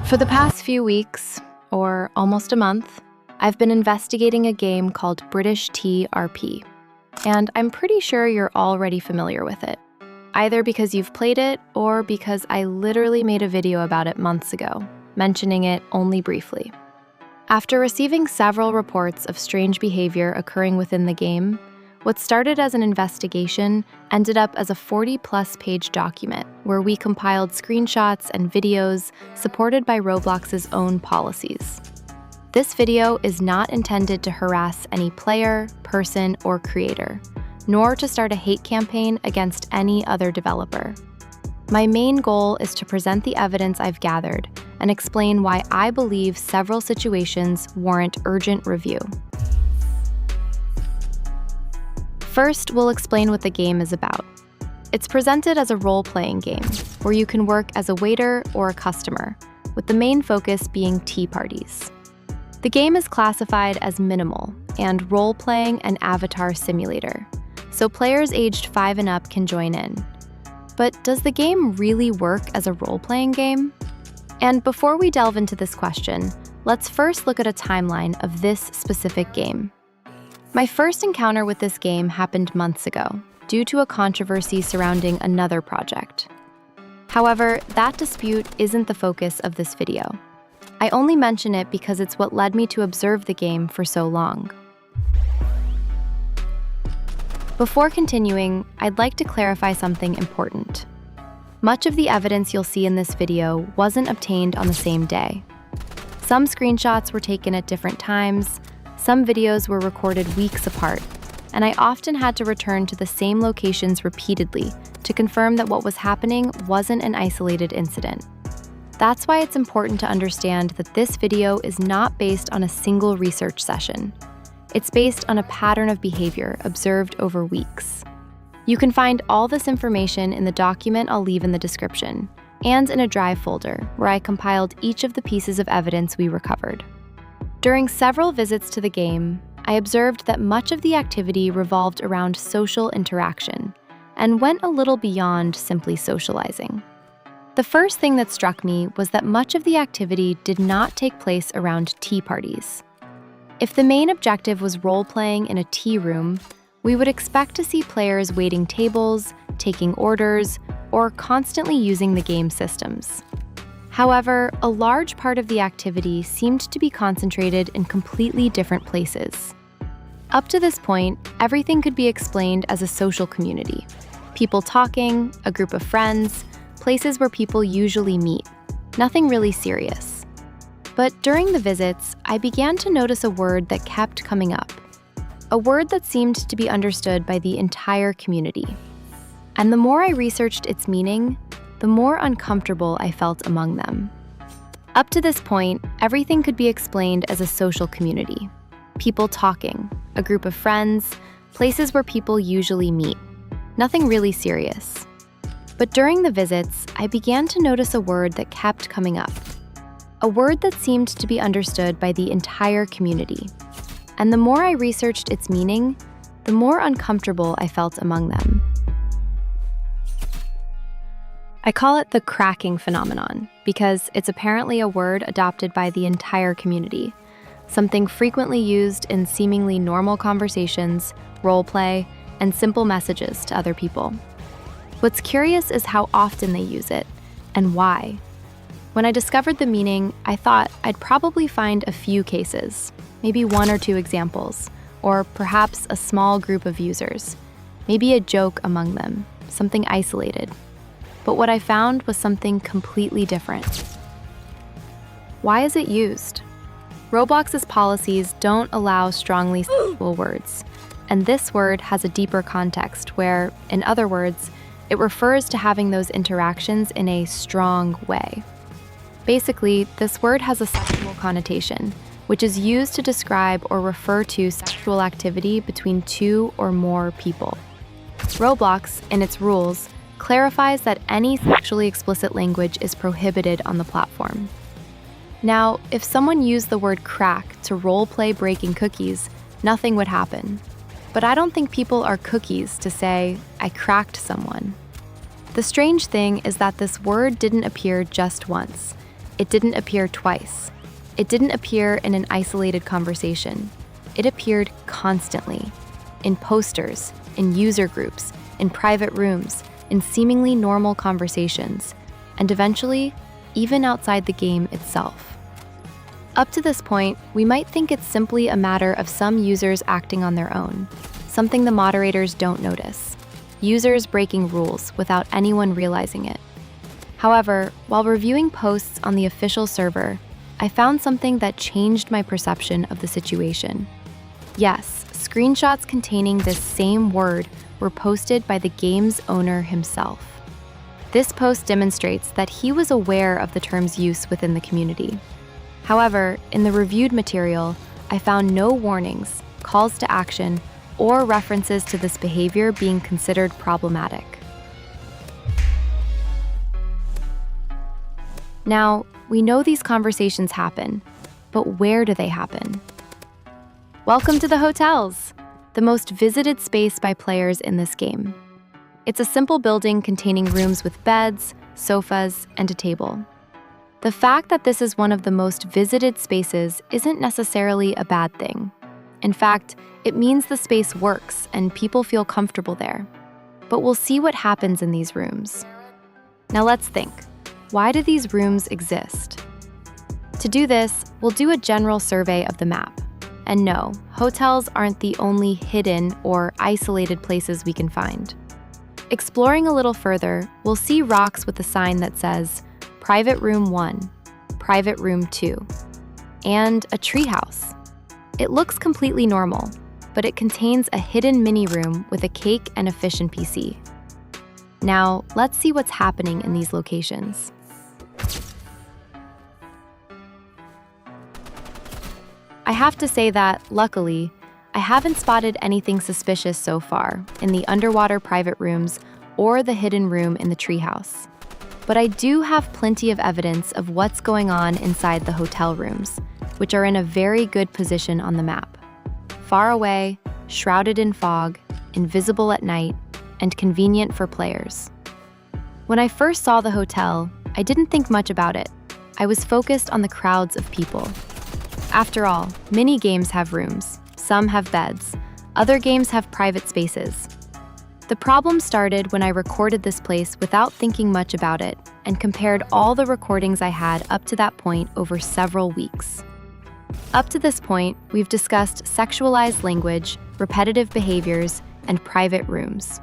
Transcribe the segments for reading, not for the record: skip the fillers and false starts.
For the past few weeks, or almost a month, I've been investigating a game called British TRP, and I'm pretty sure you're already familiar with it, either because you've played it or because I literally made a video about it months ago, mentioning it only briefly. After receiving several reports of strange behavior occurring within the game, what started as an investigation ended up as a 40-plus page document where we compiled screenshots and videos supported by Roblox's own policies. This video is not intended to harass any player, person, or creator, nor to start a hate campaign against any other developer. My main goal is to present the evidence I've gathered and explain why I believe several situations warrant urgent review. First, we'll explain what the game is about. It's presented as a role-playing game, where you can work as a waiter or a customer, with the main focus being tea parties. The game is classified as minimal and role-playing and avatar simulator, so players aged 5 and up can join in. But does the game really work as a role-playing game? And before we delve into this question, let's first look at a timeline of this specific game. My first encounter with this game happened months ago, due to a controversy surrounding another project. However, that dispute isn't the focus of this video. I only mention it because it's what led me to observe the game for so long. Before continuing, I'd like to clarify something important. Much of the evidence you'll see in this video wasn't obtained on the same day. Some screenshots were taken at different times, some videos were recorded weeks apart, and I often had to return to the same locations repeatedly to confirm that what was happening wasn't an isolated incident. That's why it's important to understand that this video is not based on a single research session. It's based on a pattern of behavior observed over weeks. You can find all this information in the document I'll leave in the description, and in a Drive folder where I compiled each of the pieces of evidence we recovered. During several visits to the game, I observed that much of the activity revolved around social interaction and went a little beyond simply socializing. The first thing that struck me was that much of the activity did not take place around tea parties. If the main objective was role-playing in a tea room, we would expect to see players waiting tables, taking orders, or constantly using the game systems. However, a large part of the activity seemed to be concentrated in completely different places. Up to this point, everything could be explained as a social community. People talking, a group of friends, places where people usually meet. Nothing really serious. But during the visits, I began to notice a word that kept coming up. A word that seemed to be understood by the entire community. And the more I researched its meaning, the more uncomfortable I felt among them. Up to this point, everything could be explained as a social community. People talking, a group of friends, places where people usually meet. Nothing really serious. But during the visits, I began to notice a word that kept coming up. A word that seemed to be understood by the entire community. And the more I researched its meaning, the more uncomfortable I felt among them. I call it the cracking phenomenon because it's apparently a word adopted by the entire community, something frequently used in seemingly normal conversations, roleplay, and simple messages to other people. What's curious is how often they use it, and why. When I discovered the meaning, I thought I'd probably find a few cases, maybe 1 or 2 examples, or perhaps a small group of users, maybe a joke among them, something isolated. But what I found was something completely different. Why is it used? Roblox's policies don't allow strongly sexual words, and this word has a deeper context where, in other words, it refers to having those interactions in a strong way. Basically, this word has a sexual connotation, which is used to describe or refer to sexual activity between 2 or more people. Roblox, in its rules, clarifies that any sexually explicit language is prohibited on the platform. Now, if someone used the word crack to role-play breaking cookies, nothing would happen. But I don't think people are cookies to say, I cracked someone. The strange thing is that this word didn't appear just once. It didn't appear twice. It didn't appear in an isolated conversation. It appeared constantly, in posters, in user groups, in private rooms, in seemingly normal conversations, and eventually, even outside the game itself. Up to this point, we might think it's simply a matter of some users acting on their own, something the moderators don't notice. Users breaking rules without anyone realizing it. However, while reviewing posts on the official server, I found something that changed my perception of the situation. Yes, screenshots containing this same word were posted by the game's owner himself. This post demonstrates that he was aware of the term's use within the community. However, in the reviewed material, I found no warnings, calls to action, or references to this behavior being considered problematic. Now, we know these conversations happen, but where do they happen? Welcome to the hotels, the most visited space by players in this game. It's a simple building containing rooms with beds, sofas, and a table. The fact that this is one of the most visited spaces isn't necessarily a bad thing. In fact, it means the space works and people feel comfortable there. But we'll see what happens in these rooms. Now let's think. Why do these rooms exist? To do this, we'll do a general survey of the map. And no, hotels aren't the only hidden or isolated places we can find. Exploring a little further, we'll see rocks with a sign that says Private Room 1, Private Room 2, and a treehouse. It looks completely normal, but it contains a hidden mini room with a cake and a fish NPC. Now, let's see what's happening in these locations. I have to say that, luckily, I haven't spotted anything suspicious so far in the underwater private rooms or the hidden room in the treehouse. But I do have plenty of evidence of what's going on inside the hotel rooms, which are in a very good position on the map. Far away, shrouded in fog, invisible at night, and convenient for players. When I first saw the hotel, I didn't think much about it. I was focused on the crowds of people. After all, many games have rooms, some have beds, other games have private spaces. The problem started when I recorded this place without thinking much about it and compared all the recordings I had up to that point over several weeks. Up to this point, we've discussed sexualized language, repetitive behaviors, and private rooms.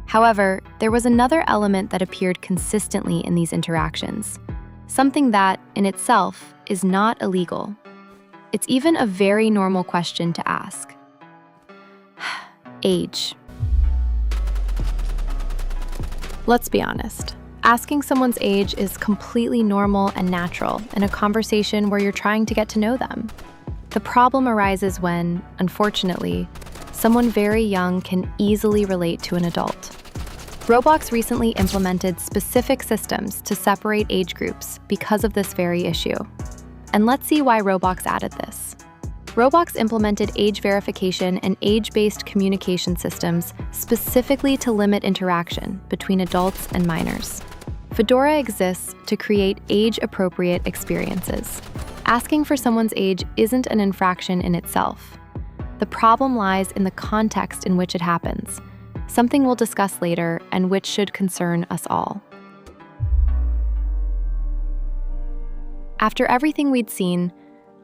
However, there was another element that appeared consistently in these interactions, something that, in itself, is not illegal. It's even a very normal question to ask. Age. Let's be honest. Asking someone's age is completely normal and natural in a conversation where you're trying to get to know them. The problem arises when, unfortunately, someone very young can easily relate to an adult. Roblox recently implemented specific systems to separate age groups because of this very issue. And let's see why Roblox added this. Roblox implemented age verification and age-based communication systems specifically to limit interaction between adults and minors. Fedora exists to create age-appropriate experiences. Asking for someone's age isn't an infraction in itself. The problem lies in the context in which it happens, something we'll discuss later and which should concern us all. After everything we'd seen,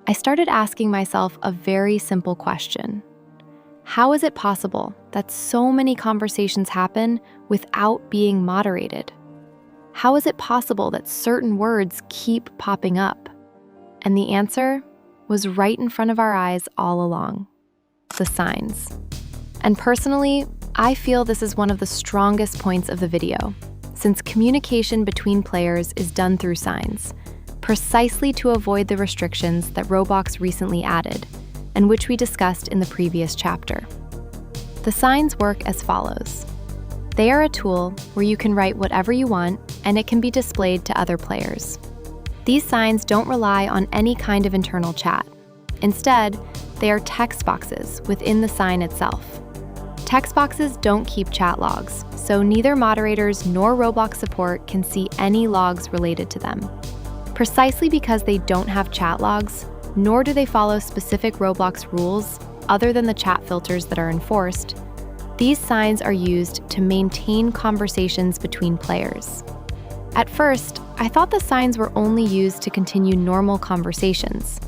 I started asking myself a very simple question. How is it possible that so many conversations happen without being moderated? How is it possible that certain words keep popping up? And the answer was right in front of our eyes all along: the signs. And personally, I feel this is one of the strongest points of the video, since communication between players is done through signs, precisely to avoid the restrictions that Roblox recently added, and which we discussed in the previous chapter. The signs work as follows. They are a tool where you can write whatever you want, and it can be displayed to other players. These signs don't rely on any kind of internal chat. Instead, they are text boxes within the sign itself. Text boxes don't keep chat logs, so neither moderators nor Roblox support can see any logs related to them. Precisely because they don't have chat logs, nor do they follow specific Roblox rules other than the chat filters that are enforced, these signs are used to maintain conversations between players. At first, I thought the signs were only used to continue normal conversations.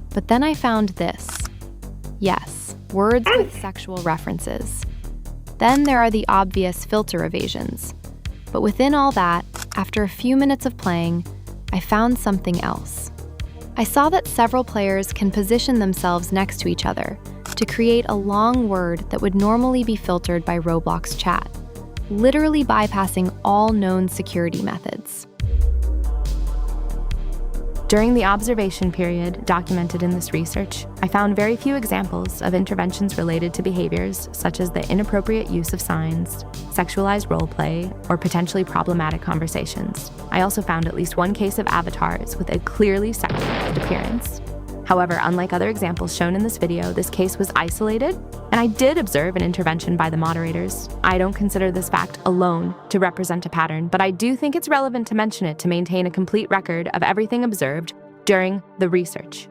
But then I found this. Yes, words with sexual references. Then there are the obvious filter evasions. But within all that, after a few minutes of playing, I found something else. I saw that several players can position themselves next to each other to create a long word that would normally be filtered by Roblox chat, literally bypassing all known security methods. During the observation period documented in this research, I found very few examples of interventions related to behaviors such as the inappropriate use of signs, sexualized role play, or potentially problematic conversations. I also found at least one case of avatars with a clearly sexualized appearance. However, unlike other examples shown in this video, this case was isolated, and I did observe an intervention by the moderators. I don't consider this fact alone to represent a pattern, but I do think it's relevant to mention it to maintain a complete record of everything observed during the research.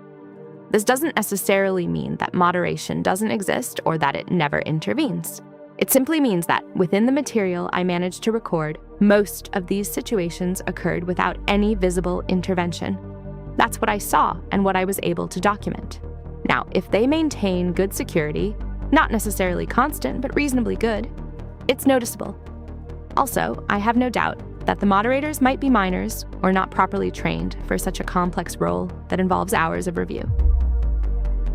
This doesn't necessarily mean that moderation doesn't exist or that it never intervenes. It simply means that within the material I managed to record, most of these situations occurred without any visible intervention. That's what I saw and what I was able to document. Now, if they maintain good security, not necessarily constant, but reasonably good, it's noticeable. Also, I have no doubt that the moderators might be minors or not properly trained for such a complex role that involves hours of review.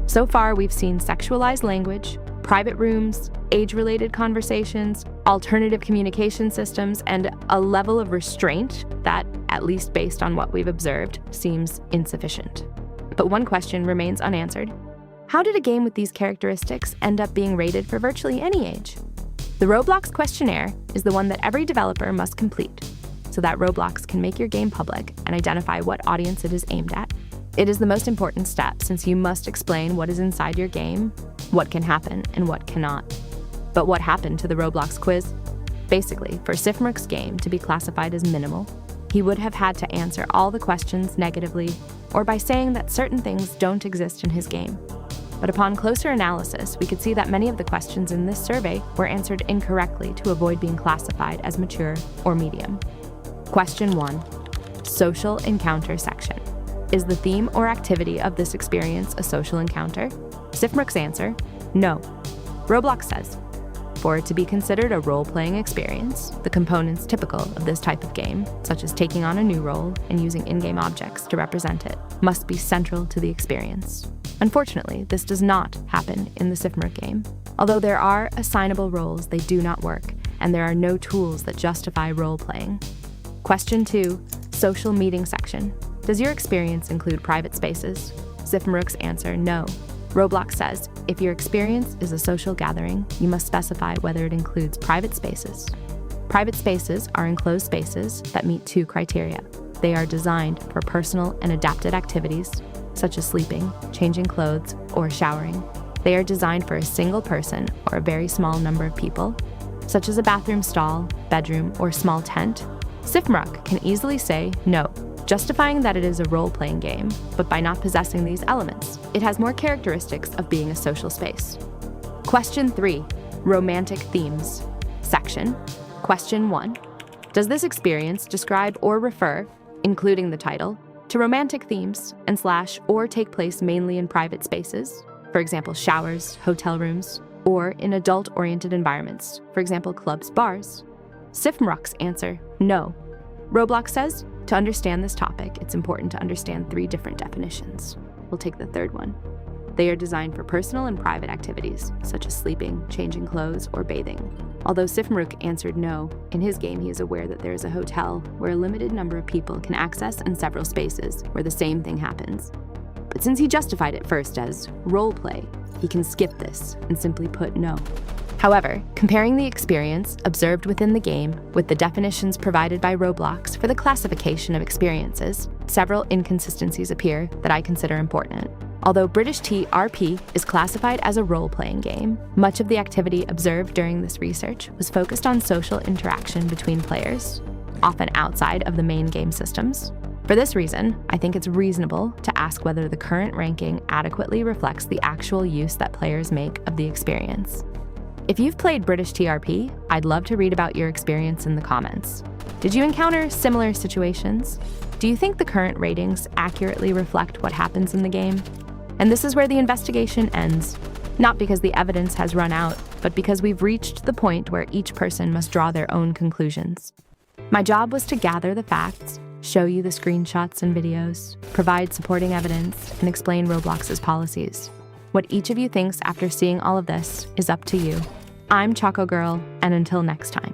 So far, we've seen sexualized language, private rooms, age-related conversations, alternative communication systems, and a level of restraint that, at least based on what we've observed, seems insufficient. But one question remains unanswered. How did a game with these characteristics end up being rated for virtually any age? The Roblox questionnaire is the one that every developer must complete, so that Roblox can make your game public and identify what audience it is aimed at. It is the most important step since you must explain what is inside your game, what can happen, and what cannot. But what happened to the Roblox quiz? Basically, for Sifmruc's game to be classified as minimal, he would have had to answer all the questions negatively or by saying that certain things don't exist in his game. But upon closer analysis, we could see that many of the questions in this survey were answered incorrectly to avoid being classified as mature or medium. Question 1. Social encounter section. Is the theme or activity of this experience a social encounter? Sifmruc's answer, no. Roblox says, for it to be considered a role-playing experience, the components typical of this type of game, such as taking on a new role and using in-game objects to represent it, must be central to the experience. Unfortunately, this does not happen in the Sifmruc game. Although there are assignable roles, they do not work, and there are no tools that justify role-playing. Question 2, social meeting section. Does your experience include private spaces? Sifmruc's answer, no. Roblox says, if your experience is a social gathering, you must specify whether it includes private spaces. Private spaces are enclosed spaces that meet 2 criteria. They are designed for personal and adapted activities, such as sleeping, changing clothes, or showering. They are designed for a single person or a very small number of people, such as a bathroom stall, bedroom, or small tent. Sifmruc can easily say no, justifying that it is a role-playing game, but by not possessing these elements, it has more characteristics of being a social space. Question 3, romantic themes section. Question 1, does this experience describe or refer, including the title, to romantic themes and / or take place mainly in private spaces, for example, showers, hotel rooms, or in adult-oriented environments, for example, clubs, bars? Sifmruc's answer, no. Roblox says, to understand this topic, it's important to understand 3 different definitions. We'll take the third one. They are designed for personal and private activities, such as sleeping, changing clothes, or bathing. Although Sifmruc answered no, in his game he is aware that there is a hotel where a limited number of people can access and several spaces where the same thing happens. But since he justified it first as role play, he can skip this and simply put no. However, comparing the experience observed within the game with the definitions provided by Roblox for the classification of experiences, several inconsistencies appear that I consider important. Although British TRP is classified as a role-playing game, much of the activity observed during this research was focused on social interaction between players, often outside of the main game systems. For this reason, I think it's reasonable to ask whether the current ranking adequately reflects the actual use that players make of the experience. If you've played British TRP, I'd love to read about your experience in the comments. Did you encounter similar situations? Do you think the current ratings accurately reflect what happens in the game? And this is where the investigation ends. Not because the evidence has run out, but because we've reached the point where each person must draw their own conclusions. My job was to gather the facts, show you the screenshots and videos, provide supporting evidence, and explain Roblox's policies. What each of you thinks after seeing all of this is up to you. I'm ChocoGirl, and until next time.